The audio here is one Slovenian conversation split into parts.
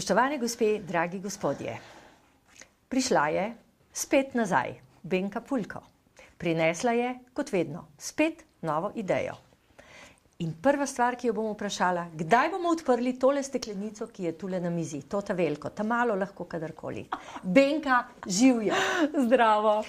Spoštovane gospe, dragi gospodje, prišla je spet nazaj Benka Pulko. Prinesla je, kot vedno, spet novo idejo. In prva stvar, ki jo bom vprašala, kdaj bomo odprli tole steklenico, ki je tule na mizi, to ta veliko, ta malo lahko kadarkoli. Benka, živjo! Zdravo!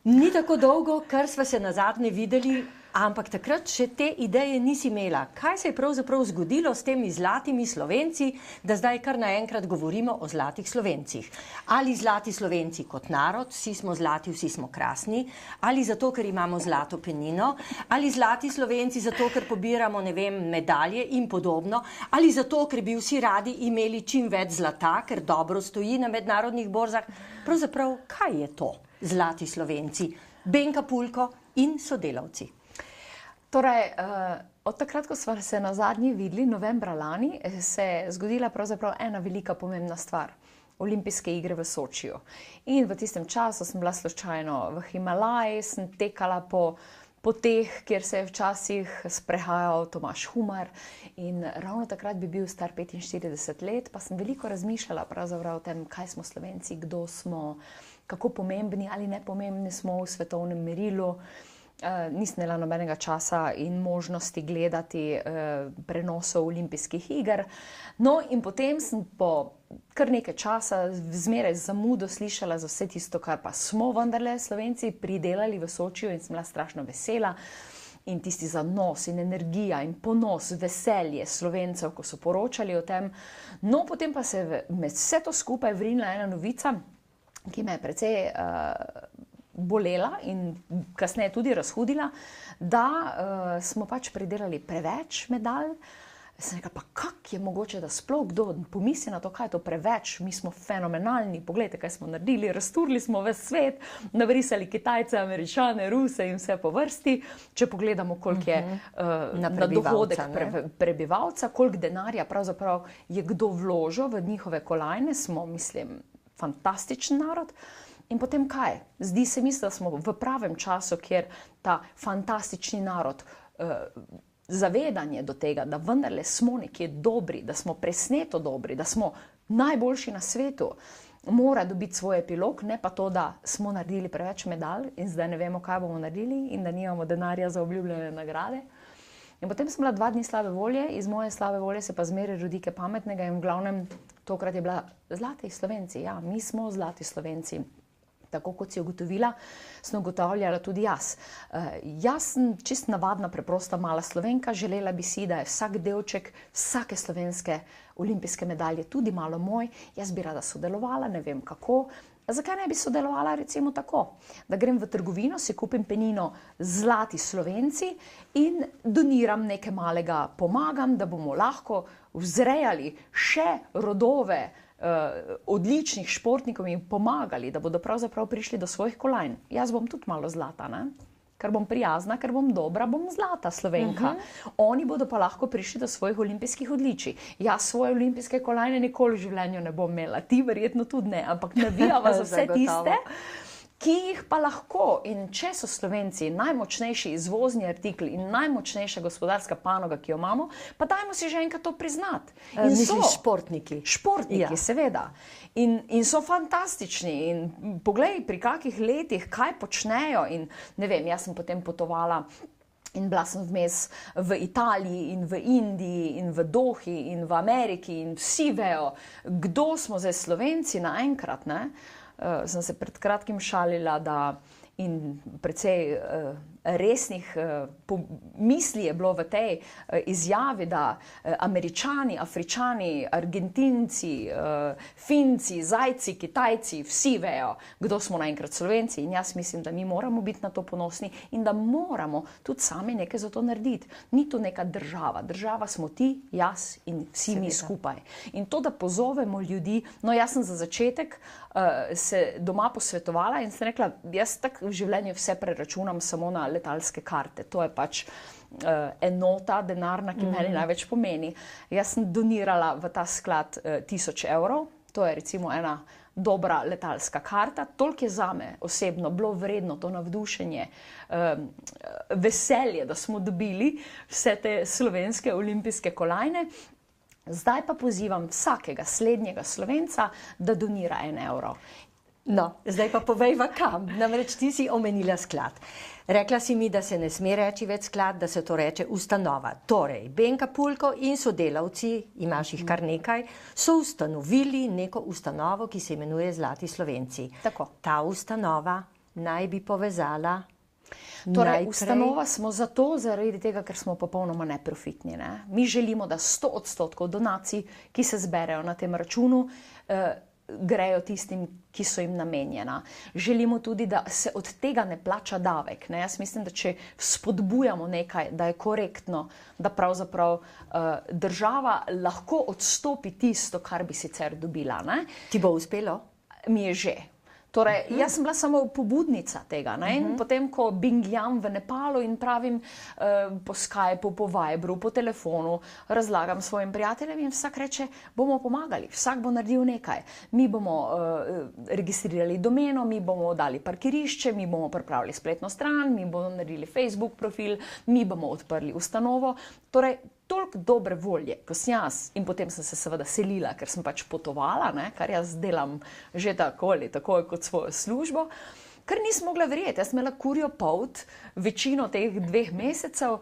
Ni tako dolgo, kar sva se nazadnje videli, ampak takrat še te ideje nisi imela. Kaj se je pravzaprav zgodilo s temi zlatimi Slovenci, da zdaj kar naenkrat govorimo o zlatih Slovencih? Ali zlati Slovenci kot narod, vsi smo zlati, vsi smo krasni, ali zato, ker imamo zlato penino, ali zlati Slovenci zato, ker pobiramo, ne vem, medalje in podobno, ali zato, ker bi vsi radi imeli čim več zlata, ker dobro stoji na mednarodnih borzah. Pravzaprav, kaj je to? Zlati Slovenci, Benka Pulko in sodelavci. Torej, od takrat, ko smo se nazadnje videli, novembra lani, se je zgodila pravzaprav ena velika pomembna stvar. Olimpijske igre v Sočiju. In v tistem času sem bila slučajno v Himalaji, sem tekala po poteh, kjer se je včasih sprehajal Tomaž Humar. In ravno takrat bi bil star 45 let, pa sem veliko razmišljala pravzaprav o tem, kaj smo Slovenci, kdo smo, kako pomembni ali nepomembni smo v svetovnem merilu. Nisem imela nobenega časa in možnosti gledati prenosov olimpijskih iger. No, in potem sem po kar nekaj časa zmeraj z zamudo slišala za vse tisto, kar pa smo vendarle Slovenci pridelali v Sočiju, in sem bila strašno vesela. In tisti zanos in energija in ponos, veselje Slovencev, ko so poročali o tem. No, potem pa se je med vse to skupaj vrinila ena novica, ki me je precej bolela in kasneje tudi razhudila, da smo pač pridelali preveč medalj. Sem rekla, pa kak je mogoče, da sploh kdo pomisli na to, kaj je to preveč? Mi smo fenomenalni, poglejte, kaj smo naredili, razturili smo ves svet, navrisali Kitajce, Američane, Ruse in vse po vrsti. Če pogledamo, koliko je na dohodek prebivalca, koliko denarja pravzaprav je kdo vložil v njihove kolajne, smo, mislim, fantastičen narod. In potem kaj? Zdi se mi, da smo v pravem času, kjer ta fantastični narod, zavedanje do tega, da vendarle smo nekje dobri, da smo presneto dobri, da smo najboljši na svetu, mora dobiti svoj epilog, ne pa to, da smo naredili preveč medalj in zdaj ne vemo, kaj bomo naredili in da nimamo denarja za obljubljene nagrade. In potem sem bila 2 dni slabe volje, iz moje slabe volje se pa zmeraj rodi kaj pametnega in v glavnem tokrat je bila zlati Slovenci. Ja, mi smo zlati Slovenci. Tako kot si ugotovila, sem ugotavljala tudi jaz. Jaz sem čist navadna, preprosta mala Slovenka, želela bi si, da je vsak delček vsake slovenske olimpijske medalje tudi malo moj. Jaz bi rada sodelovala, ne vem kako. Zakaj ne bi sodelovala recimo tako, da grem v trgovino, si kupim penino zlati Slovenci in doniram nekaj malega, pomagam, da bomo lahko vzrejali še rodove odličnih športnikov in pomagali, da bodo pravzaprav prišli do svojih kolajn. Jaz bom tudi malo zlata, ne? Ker bom prijazna, ker bom dobra, bom zlata Slovenka. Oni bodo pa lahko prišli do svojih olimpijskih odličij. Jaz svoje olimpijske kolajne nikoli v življenju ne bom imela, ti verjetno tudi ne, ampak navijava za vse tiste, ki jih pa lahko. In če so Slovenci najmočnejši izvozni artikl in najmočnejša gospodarska panoga, ki jo imamo, pa dajmo si že enkrat to priznati. In Mislim, športniki. Športniki, ja. Seveda. In so fantastični. In poglej, pri kakih letih, kaj počnejo. In ne vem, jaz sem potem potovala in bila sem vmes v Italiji in v Indiji in v Dohi in v Ameriki in vsi vejo, kdo smo zdaj Slovenci naenkrat, ne? Sem se pred kratkim šalila, da in precej resnih misli je bilo v tej izjavi, da Američani, Afričani, Argentinci, Finci, Zajci, Kitajci, vsi vejo, kdo smo naenkrat Slovenci. In jaz mislim, da mi moramo biti na to ponosni in da moramo tudi sami nekaj za to narediti. Ni to neka država. Država smo ti, jaz in vsi mi skupaj. In to, da pozovemo ljudi, no jaz sem za začetek se doma posvetovala in sem rekla, jaz tako v življenju vse preračunam samo na letalske karte. To je pač enota denarna, ki meni največ pomeni. Jaz sem donirala v ta sklad 1000 evrov, to je recimo ena dobra letalska karta. Toliko je zame osebno bilo vredno to navdušenje, veselje, da smo dobili vse te slovenske olimpijske kolajne. Zdaj pa pozivam vsakega slednjega Slovenca, da donira 1 evro. No, zdaj pa povejva kam. Namreč ti si omenila sklad. Rekla si mi, da se ne sme reči več sklad, da se to reče ustanova. Torej, Benka Pulko in sodelavci, imaš jih kar nekaj, so ustanovili neko ustanovo, ki se imenuje Zlati Slovenci. Tako. Ta ustanova naj bi povezala Torej, ustanova smo zato, zaradi tega, ker smo popolnoma neprofitni. Ne? Mi želimo, da 100% donacij, ki se zberejo na tem računu, grejo tistim, ki so jim namenjena. Želimo tudi, da se od tega ne plača davek. Ne? Jaz mislim, da če spodbujamo nekaj, da je korektno, da pravzaprav država lahko odstopi tisto, kar bi sicer dobila. Ne? Ti bo uspelo? Mi je že. Torej, jaz sem bila samo pobudnica tega. In potem, ko bingljam v Nepalu in pravim po Skypeu, po Viberu, po telefonu, razlagam svojim prijateljem in vsak reče, bomo pomagali, vsak bo naredil nekaj. Mi bomo registrirali domeno, mi bomo dali parkirišče, mi bomo pripravili spletno stran, mi bomo naredili Facebook profil, mi bomo odprli ustanovo. Torej, toliko dobre volje, ko sem jaz, in potem sem se seveda selila, ker sem pač potovala, kar jaz delam že takoj kot svojo službo, ker nisem mogla verjeti. Jaz sem imela kurjo polt večino teh 2 mesecev,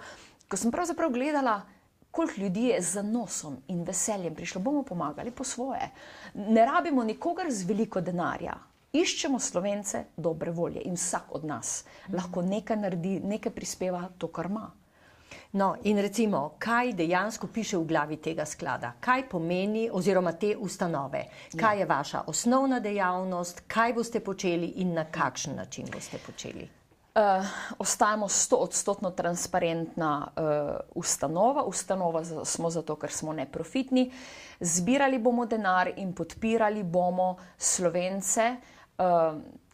ko sem pravzaprav gledala, koliko ljudi je z nosom in veseljem prišlo, bomo pomagali po svoje. Ne rabimo nikogar z veliko denarja. Iščemo Slovence dobre volje in vsak od nas lahko nekaj naredi, nekaj prispeva to, kar ima. No, in recimo, kaj dejansko piše v glavi tega sklada? Kaj pomeni oziroma te ustanove? Kaj je vaša osnovna dejavnost? Kaj boste počeli in na kakšen način boste počeli? Ostajamo 100% transparentna ustanova. Ustanova smo zato, ker smo neprofitni. Zbirali bomo denar in podpirali bomo Slovence,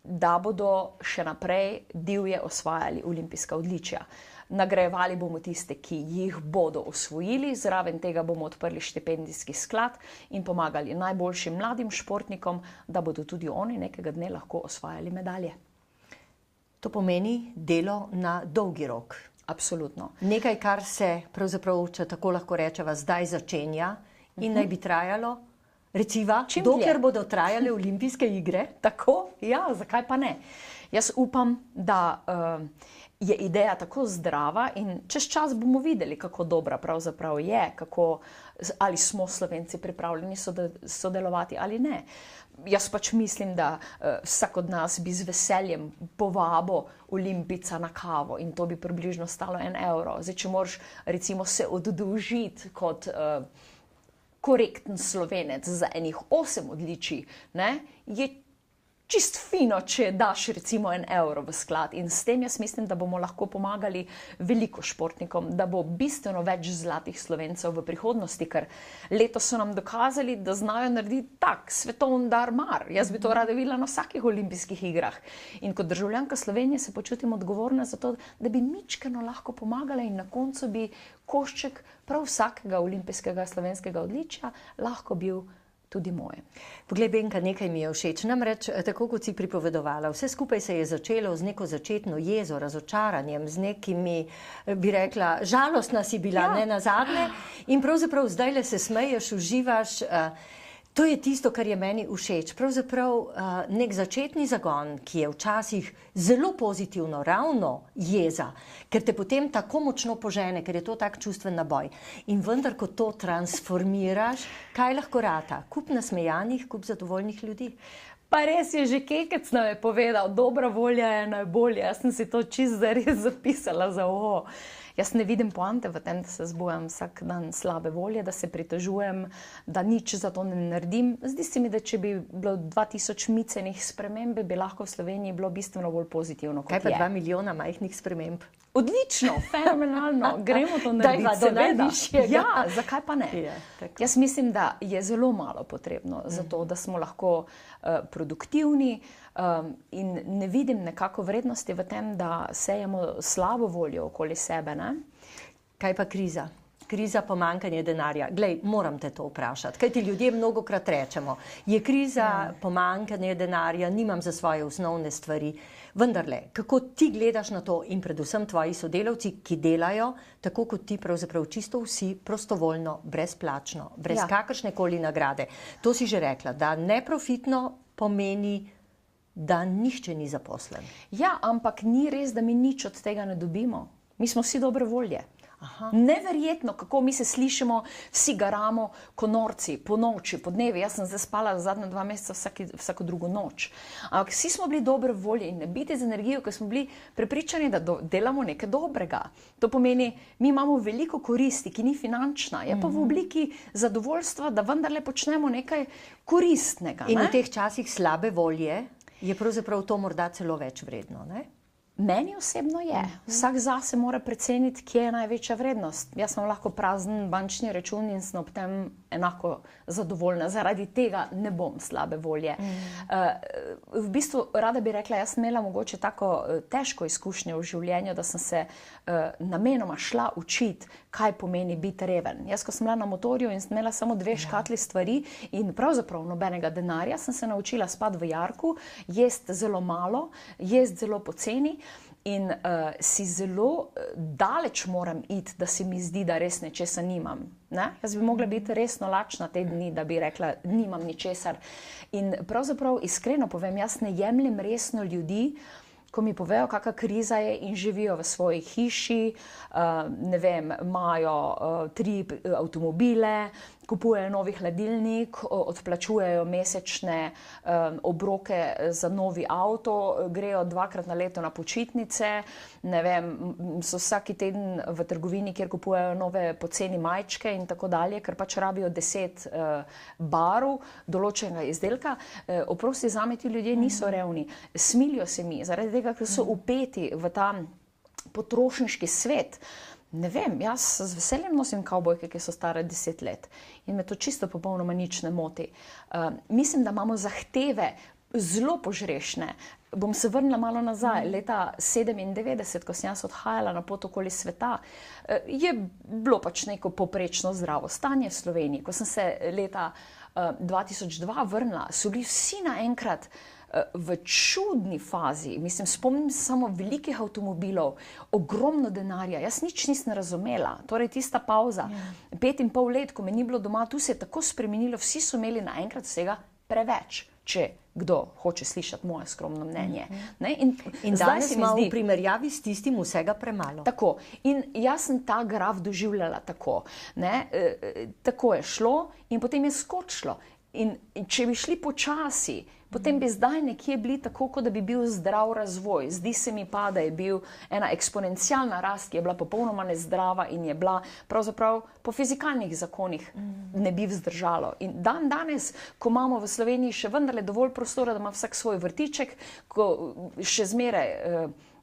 da bodo še naprej divje osvajali olimpijska odličja. Nagrajevali bomo tiste, ki jih bodo osvojili, zraven tega bomo odprli štipendijski sklad in pomagali najboljšim mladim športnikom, da bodo tudi oni nekega dne lahko osvajali medalje. To pomeni delo na dolgi rok. Absolutno. Nekaj, kar se pravzaprav, če tako lahko rečeva, zdaj začenja in naj bi trajalo, reciva, dokler bodo trajale olimpijske igre. Tako? Ja, zakaj pa ne? Jaz upam, da je ideja tako zdrava in čez čas bomo videli, kako dobra pravzaprav je, ali smo Slovenci pripravljeni sodelovati ali ne. Jaz pač mislim, da vsak od nas bi z veseljem povabil olimpijca na kavo in to bi približno stalo 1 evro. Zdaj, če moraš recimo se oddolžiti kot korekten Slovenec za enih 8 odličij, je čist fino, če daš recimo 1 evro v sklad in s tem jaz mislim, da bomo lahko pomagali veliko športnikom, da bo bistveno več zlatih Slovencev v prihodnosti, ker letos so nam dokazali, da znajo narediti tak svetovni darmar. Jaz bi to rada videla na vsakih olimpijskih igrah. In kot državljanka Slovenije se počutim odgovorna za to, da bi mičkeno lahko pomagala in na koncu bi košček prav vsakega olimpijskega slovenskega odličja lahko bil tudi moje. Poglej, Benka, nekaj mi je všeč. Namreč, tako kot si pripovedovala, vse skupaj se je začelo z neko začetno jezo, razočaranjem, z nekimi, bi rekla, žalostna si bila, ne nazadnje, in pravzaprav zdajle se smeješ, uživaš. To je tisto, kar je meni všeč. Pravzaprav nek začetni zagon, ki je včasih zelo pozitivno, ravno jeza, ker te potem tako močno požene, ker je to tak čustven naboj. In vendar, ko to transformiraš, kaj lahko rata? Kup nasmejanih, kup zadovoljnih ljudi. Pa res je, že Kekec nam je povedal, dobra volja je najbolje. Jaz sem si to čisto zares zapisala za oho. Jaz ne vidim poante v tem, da se zbujam vsak dan slabe volje, da se pritožujem, da nič za to ne naredim. Zdi se mi, da če bi bilo 2000 micenih sprememb, bi lahko v Sloveniji bilo bistveno bolj pozitivno, kot je. Kaj pa 2 milijona majhnih sprememb? Odlično, fenomenalno, gremo to narediti, seveda. Ja, zakaj pa ne? Jaz mislim, da je zelo malo potrebno za to, da smo lahko produktivni in ne vidim nekako vrednosti v tem, da sejemo slabo voljo okoli sebe. Kaj pa kriza? kriza, pomanjkanje denarja. Glej, moram te to vprašati, kaj ti ljudje mnogokrat rečemo. Je kriza, pomanjkanje denarja, nimam za svoje osnovne stvari. Vendarle, kako ti gledaš na to in predvsem tvoji sodelavci, ki delajo, tako kot ti pravzaprav čisto vsi, prostovoljno, brezplačno, brez kakršnekoli nagrade. To si že rekla, da neprofitno pomeni, da nihče ni zaposlen. Ja, ampak ni res, da mi nič od tega ne dobimo. Mi smo vsi dobre volje. Neverjetno, kako mi se slišimo, vsi garamo ko norci, po noči, po dnevi. Jaz sem zdaj spala zadnja 2 meseca vsako drugo noč. Ampak vsi smo bili dobre volje in ne biti z energijo, ker smo bili prepričani, da delamo nekaj dobrega. To pomeni, mi imamo veliko koristi, ki ni finančna, je pa v obliki zadovoljstva, da vendarle počnemo nekaj koristnega. In v teh časih slabe volje je pravzaprav to morda celo več vredno, ne? Meni osebno je. Vsak zase mora preceniti, kje je največja vrednost. Jaz sem lahko prazen bančni račun in sem ob tem enako zadovoljna. Zaradi tega ne bom slabe volje. V bistvu, rada bi rekla, jaz sem imela mogoče tako težko izkušnjo v življenju, da sem se namenoma šla učiti, kaj pomeni biti reven. Jaz, ko sem bila na motorju in sem imela samo 2 škatli stvari in pravzaprav nobenega denarja, sem se naučila spati v jarku, jesti zelo malo, jesti zelo poceni. In si zelo daleč moram iti, da se mi zdi, da res nečesa nimam. Ne? Jaz bi mogla biti resno lačna te dni, da bi rekla, nimam ničesar. In pravzaprav iskreno povem, jaz ne jemljem resno ljudi, ko mi povejo, kakšna kriza je in živijo v svoji hiši, ne vem, imajo 3 avtomobile, kupujejo novi hladilnik, odplačujejo mesečne obroke za novi avto, grejo 2-krat na leto na počitnice, ne vem, so vsaki teden v trgovini, kjer kupujejo nove poceni majčke in tako dalje, ker pač rabijo 10 barv določenega izdelka. Oprosti, zame ti ljudje niso revni, smilijo se mi, zaradi tega, ker so upeti v ta potrošniški svet. Ne vem, jaz z veseljem nosim kavbojke, ki so stare 10 let in me to čisto popolnoma nič ne moti. Mislim, da imamo zahteve zelo požrešne. Bom se vrnila malo nazaj. Leta 1997, ko sem jaz odhajala na pot okoli sveta, je bilo pač neko poprečno zdravo stanje v Sloveniji. Ko sem se leta 2002 vrnila, so bili vsi naenkrat v čudni fazi. Mislim, spomnim se samo velikih avtomobilov, ogromno denarja. Jaz nič nisem razumela. Torej, tista pauza, 5,5 let, ko me ni bilo doma, tu se je tako spremenilo, vsi so imeli naenkrat vsega preveč, če kdo hoče slišati moje skromno mnenje. In danes imamo v primerjavi s tistim vsega premalo. Tako. In jaz sem ta graf doživljala tako. Tako je šlo in potem je skočilo. In če bi šli počasi, potem bi zdaj nekje bili tako, kot da bi bil zdrav razvoj. Zdi se mi pa, da je bil ena eksponencialna rast, ki je bila popolnoma nezdrava in je bila pravzaprav po fizikalnih zakonih ne bi vzdržalo. In danes, ko imamo v Sloveniji še vendarle dovolj prostora, da ima vsak svoj vrtiček, ko še zmeraj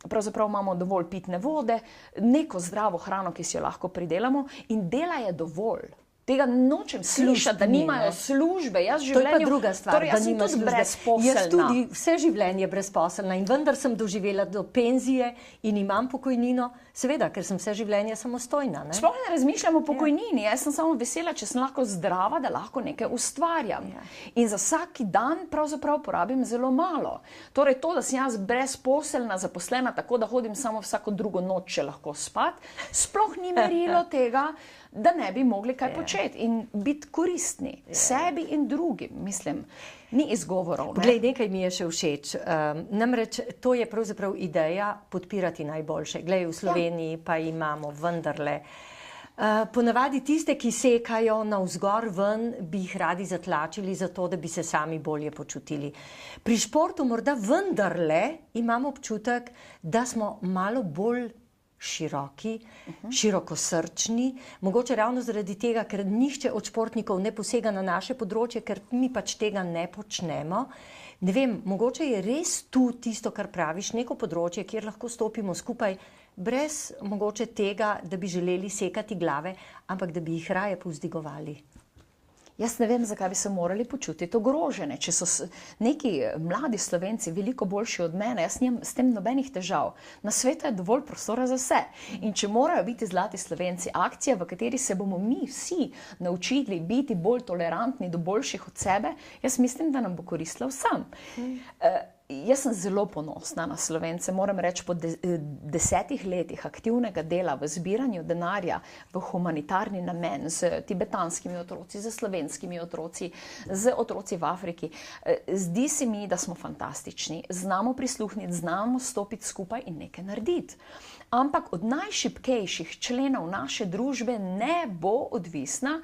pravzaprav imamo dovolj pitne vode, neko zdravo hrano, ki si jo lahko pridelamo in dela je dovolj. Tega nočem slišati, da nimajo službe. To je pa druga stvar, torej, jaz sem tudi brezposelna. Jaz tudi vse življenje brezposelna in vendar sem doživela do penzije in imam pokojnino, seveda, ker sem vse življenje samostojna. Ne? Sploh ne razmišljam o pokojnini, jaz sem samo vesela, če sem lahko zdrava, da lahko nekaj ustvarjam. In za vsaki dan pravzaprav porabim zelo malo. Torej to, da sem jaz brezposelna, zaposlena, tako da hodim samo vsako drugo noč, če lahko spat, sploh ni merilo tega, da ne bi mogli kaj početi in biti koristni sebi in drugim, mislim, ni izgovorov. Glej, nekaj mi je še všeč. Namreč to je pravzaprav ideja podpirati najboljše. Glej, v Sloveniji pa imamo vendarle. Ponavadi tiste, ki sekajo navzgor ven, bi jih radi zatlačili zato, da bi se sami bolje počutili. Pri športu morda vendarle imamo občutek, da smo malo bolj široki, širokosrčni, mogoče ravno zaradi tega, ker nihče od športnikov ne posega na naše področje, ker mi pač tega ne počnemo. Ne vem, mogoče je res tu tisto, kar praviš, neko področje, kjer lahko stopimo skupaj, brez mogoče tega, da bi želeli sekati glave, ampak da bi jih raje povzdigovali. Jaz ne vem, zakaj bi se morali počutiti ogrožene. Če so neki mladi Slovenci veliko boljši od mene, jaz nimam s tem nobenih težav. Na svetu je dovolj prostora za vse. In če morajo biti Zlati Slovenci akcija, v kateri se bomo mi vsi naučili biti bolj tolerantni do boljših od sebe, jaz mislim, da nam bo koristilo vsem. Jaz sem zelo ponosna na Slovence, moram reči, po 10 letih aktivnega dela v zbiranju denarja v humanitarni namen z tibetanskimi otroci, z slovenskimi otroci, z otroci v Afriki. Zdi se mi, da smo fantastični, znamo prisluhniti, znamo stopiti skupaj in nekaj narediti. Ampak od najšibkejših členov naše družbe ne bo odvisna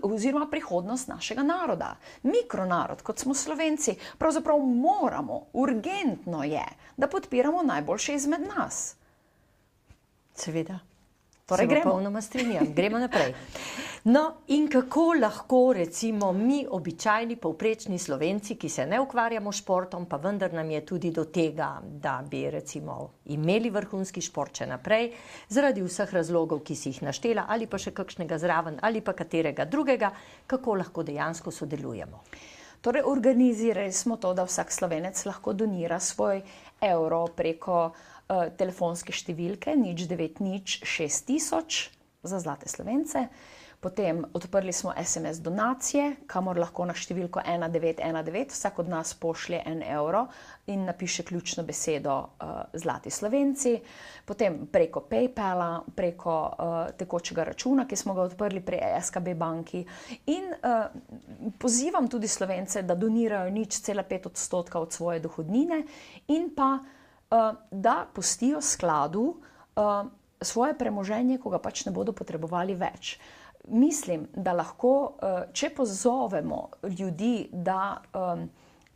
oziroma prihodnost našega naroda. Mikronarod, kot smo Slovenci, pravzaprav moramo, urgentno je, da podpiramo najboljše izmed nas. Seveda. Torej Se popolnoma strinjam. Gremo naprej. No, in kako lahko recimo mi, običajni, povprečni Slovenci, ki se ne ukvarjamo s športom, pa vendar nam je tudi do tega, da bi recimo imeli vrhunski šport še naprej, zaradi vseh razlogov, ki si jih naštela, ali pa še kakšnega zraven, ali pa katerega drugega, kako lahko dejansko sodelujemo? Torej, organizirali smo to, da vsak Slovenec lahko donira svoj evro preko telefonske številke 0906 000 za Zlate Slovence. Potem odprli smo SMS donacije, kamor lahko na številko 1919 vsak od nas pošlje 1 evro in napiše ključno besedo Zlati Slovenci. Potem preko PayPala, preko tekočega računa, ki smo ga odprli pri SKB banki. In pozivam tudi Slovence, da donirajo 0,5% od svoje dohodnine in pa da pustijo skladu svoje premoženje, ko ga pač ne bodo potrebovali več. Mislim, da lahko, če pozovemo ljudi, da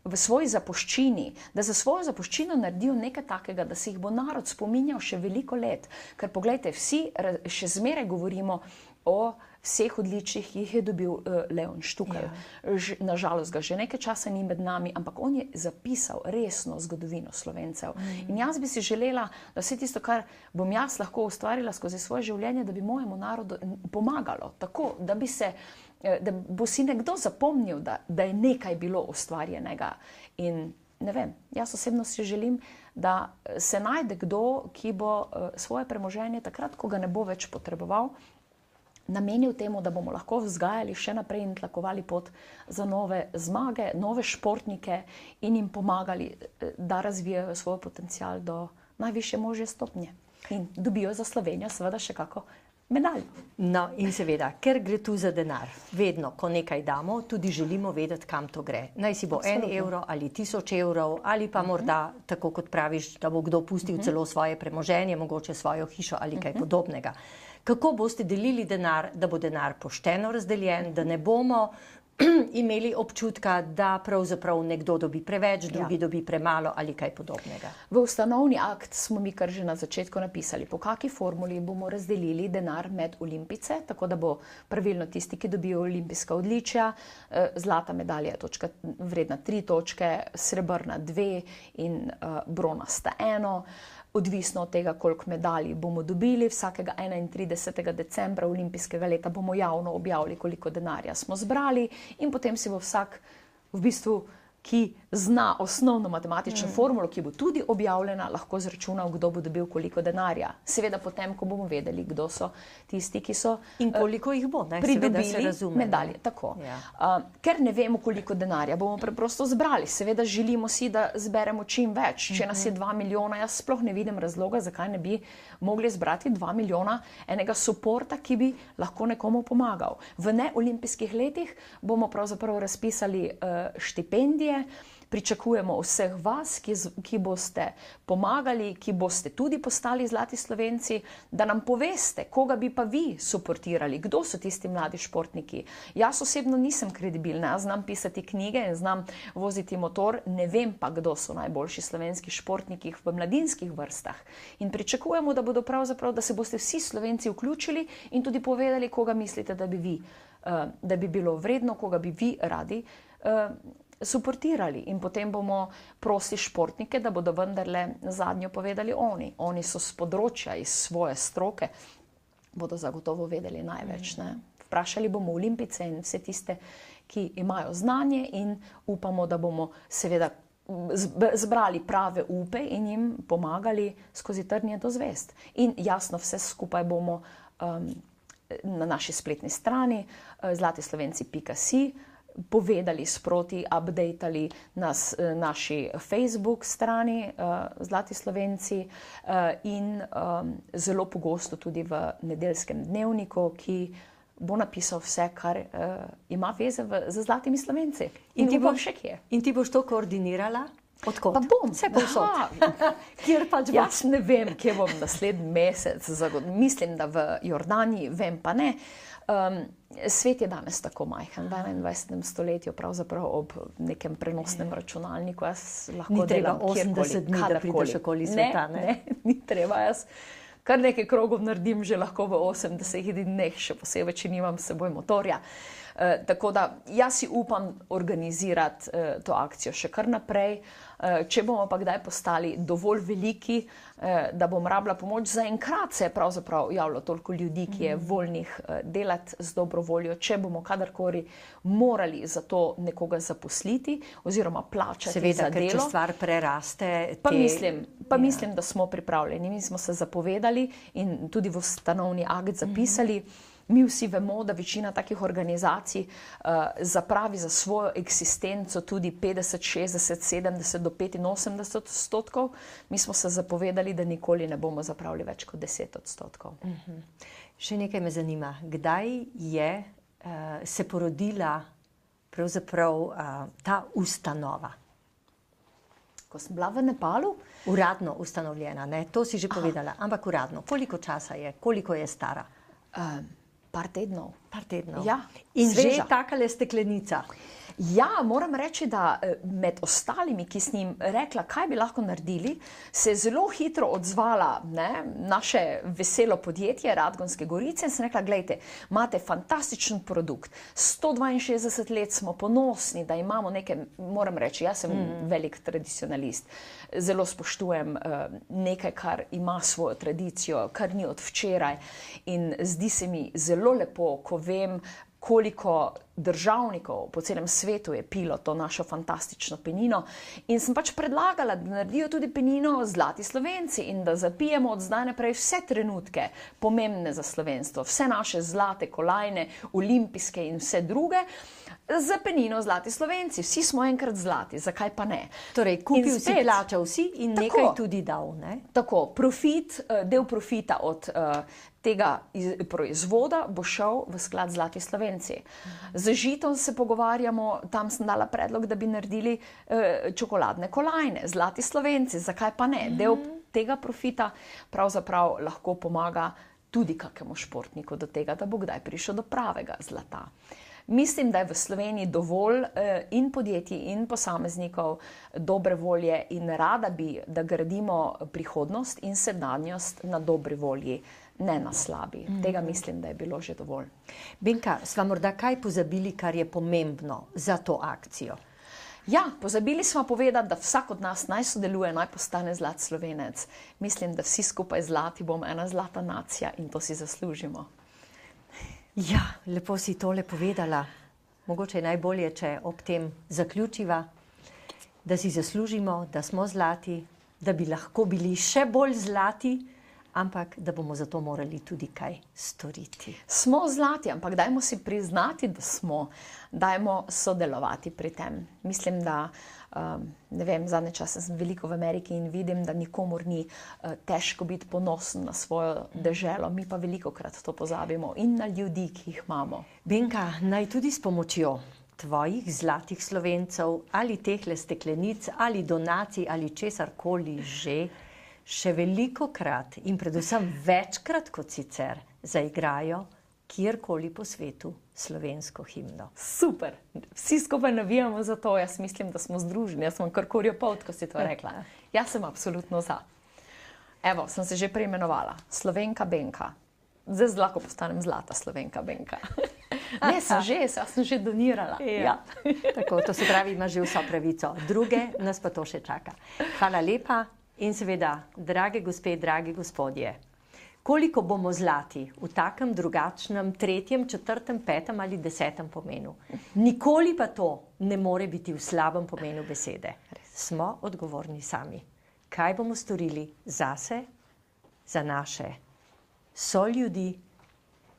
v svoji zapuščini, da za svojo zapuščino naredijo nekaj takega, da se jih bo narod spominjal še veliko let. Ker poglejte, vsi še zmeraj govorimo o vseh odličjih, ki jih je dobil Leon Štukelj. Ja. Nažalost ga že nekaj časa ni med nami, ampak on je zapisal resno zgodovino Slovencev. In jaz bi si želela, da vse tisto, kar bom jaz lahko ustvarila skozi svoje življenje, da bi mojemu narodu pomagalo. Tako, da bo si nekdo zapomnil, da je nekaj bilo ustvarjenega. In ne vem, jaz osebno si želim, da se najde kdo, ki bo svoje premoženje takrat, ko ga ne bo več potreboval, namenil temu, da bomo lahko vzgajali še naprej in tlakovali pot za nove zmage, nove športnike in jim pomagali, da razvijajo svoj potencial do najvišje možne stopnje. In dobijo za Slovenijo seveda še kako medaljo. No, in seveda, ker gre tu za denar. Vedno, ko nekaj damo, tudi želimo vedeti, kam to gre. Naj si bo 1 evro ali 1000 evrov, ali pa morda, tako kot praviš, da bo kdo pustil celo svoje premoženje, mogoče svojo hišo ali kaj podobnega. Kako boste delili denar, da bo denar pošteno razdeljen, da ne bomo imeli občutka, da pravzaprav nekdo dobi preveč, drugi dobi premalo ali kaj podobnega? V ustanovni akt smo mi kar že na začetku napisali, po kaki formuli bomo razdelili denar med olimpice, tako da bo pravilno tisti, ki dobijo olimpijska odličja, zlata medalja je vredna 3 točke, srebrna 2 in bronasta 1. Odvisno od tega, koliko medalj bomo dobili, vsakega 31. decembra olimpijskega leta bomo javno objavili, koliko denarja smo zbrali in potem si bo vsak v bistvu, ki zna osnovno matematično formulo, ki bo tudi objavljena, lahko zračunal, kdo bo dobil koliko denarja. Seveda potem, ko bomo vedeli, kdo so tisti, ki so in koliko jih bo, pridobili medalje. Tako. Ja. Ker ne vemo, koliko denarja bomo preprosto zbrali. Seveda želimo si, da zberemo čim več. Če nas je 2 milijona, jaz sploh ne vidim razloga, zakaj ne bi mogli zbrati 2 milijona enega suporta, ki bi lahko nekomu pomagal. V neolimpijskih letih bomo pravzaprav razpisali štipendije. Pričakujemo vseh vas, ki boste pomagali, ki boste tudi postali Zlati Slovenci, da nam poveste, koga bi pa vi suportirali, kdo so tisti mladi športniki. Jaz osebno nisem kredibilna, jaz znam pisati knjige in znam voziti motor, ne vem pa, kdo so najboljši slovenski športniki v mladinskih vrstah. In pričakujemo, da bodo pravzaprav, da se boste vsi Slovenci vključili in tudi povedali, koga mislite, da bi bilo vredno, koga bi vi radi suportirali. In potem bomo prosili športnike, da bodo vendarle zadnjo povedali oni. Oni so s področja, iz svoje stroke, bodo zagotovo vedeli največ. Ne? Vprašali bomo Olimpice in vse tiste, ki imajo znanje in upamo, da bomo seveda zbrali prave upe in jim pomagali skozi trnje do zvezd. In jasno, vse skupaj bomo na naši spletni strani zlatislovenci.si povedali sproti, updatali nas naši Facebook strani Zlati Slovenci in zelo pogosto tudi v Nedeljskem dnevniku, ki bo napisal vse, kar ima veze z Zlatimi Slovenci. In ti upam še kje. In ti boš to koordinirala? Odkot? Pa bom. Vse povsod. Kjer pač boš? Jaz ne vem, kje bom naslednji mesec. Mislim, da v Jordaniji, vem pa ne. Svet je danes tako majhen, v 21. stoletju, pravzaprav ob nekem prenosnem računalniku. Ni treba 80 dni, da prideš okoli sveta. Ne, ni treba. Jaz kar nekaj krogov naredim že lahko v 80 dneh, še posebej, če nimam s seboj motorja. Tako da jaz si upam organizirati to akcijo še kar naprej. Če bomo pa kdaj postali dovolj veliki, da bom rabila pomoč, zaenkrat se je pravzaprav javilo toliko ljudi, ki je voljnih delati z dobro voljo. Če bomo kadarkoli morali za to nekoga zaposliti oziroma plačati seveda, za delo. Seveda, ker če stvar preraste... Mislim, da smo pripravljeni. Mi smo se zapovedali in tudi v ustanovni akt zapisali. Mi vsi vemo, da večina takih organizacij zapravi za svojo eksistenco tudi 50, 60, 70 do 85%. Mi smo se zapovedali, da nikoli ne bomo zapravili več kot 10%. Še nekaj me zanima. Kdaj je se porodila pravzaprav ta ustanova? Ko sem bila v Nepalu? Uradno ustanovljena, ne? To si že povedala. Ampak uradno. Koliko časa je? Koliko je stara? Par tednov. Par tednov. Ja, in sveža. Že takale steklenica. Ja, moram reči, da med ostalimi, ki sem jim rekla, kaj bi lahko naredili, se je zelo hitro odzvala naše veselo podjetje Radgonske Gorice in sem rekla, glejte, imate fantastičen produkt, 162 let smo ponosni, da imamo nekaj, moram reči, jaz sem velik tradicionalist, zelo spoštujem nekaj, kar ima svojo tradicijo, kar ni od včeraj in zdi se mi zelo lepo, ko vem, koliko državnikov po celem svetu je pilo to našo fantastično penino in sem pač predlagala, da naredijo tudi penino Zlati Slovenci in da zapijemo od zdaj naprej vse trenutke pomembne za slovenstvo, vse naše zlate kolajne, olimpijske in vse druge, za penino Zlati Slovenci. Vsi smo enkrat zlati, zakaj pa ne? Torej, kupil si, plačal si in nekaj tudi dal, ne? Tako, del profita od tega proizvoda bo šel v sklad Zlati Slovenci. Z Žitom se pogovarjamo, tam sem dala predlog, da bi naredili čokoladne kolajne, Zlati Slovenci, zakaj pa ne? Del tega profita pravzaprav lahko pomaga tudi kakemu športniku do tega, da bo kdaj prišel do pravega zlata. Mislim, da je v Sloveniji dovolj in podjetij in posameznikov dobre volje in rada bi, da gradimo prihodnost in sedanjost na dobri volji, ne na slabi. Tega mislim, da je bilo že dovolj. Benka, sva morda kaj pozabili, kar je pomembno za to akcijo? Ja, pozabili smo povedati, da vsak od nas naj sodeluje, naj postane zlat Slovenec. Mislim, da vsi skupaj zlati bomo ena zlata nacija in to si zaslužimo. Ja, lepo si tole povedala. Mogoče je najbolje, če ob tem zaključiva, da si zaslužimo, da smo zlati, da bi lahko bili še bolj zlati, ampak da bomo zato morali tudi kaj storiti. Smo zlati, ampak dajmo si priznati, da smo, dajmo sodelovati pri tem. Mislim, da, ne vem, zadnje čase sem veliko v Ameriki in vidim, da nikomur ni težko biti ponosen na svojo deželo, mi pa velikokrat to pozabimo in na ljudi, ki jih imamo. Benka, naj tudi s pomočjo tvojih zlatih Slovencev ali tehle steklenic ali donacij ali česarkoli že, še velikokrat in predvsem večkrat kot sicer zaigrajo kjerkoli po svetu slovensko himno. Super! Vsi skupaj navijamo za to, jaz mislim, da smo združeni, jaz sem kar korjopolt, ko si to rekla. Jaz sem absolutno za. Evo, sem se že preimenovala. Slovenka Benka. Zdaj lahko postanem zlata Slovenka Benka. Ne, sem že donirala. Ja. Tako, to se pravi, ima že vso pravico. Druge nas pa to še čaka. Hvala lepa in seveda, drage gospe, dragi gospodje, koliko bomo zlati v takem drugačnem 3., 4., 5. ali 10. pomenu. Nikoli pa to ne more biti v slabem pomenu besede. Smo odgovorni sami. Kaj bomo storili zase, za naše soljudi,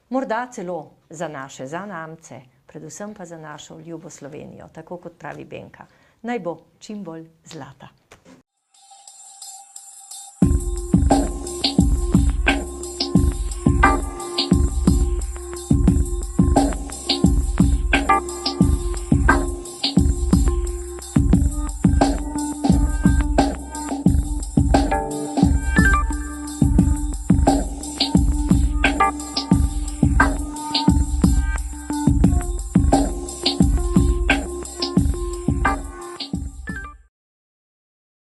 morda celo za naše zanamce, predvsem pa za našo ljubo Slovenijo, tako kot pravi Benka. Naj bo čim bolj zlata.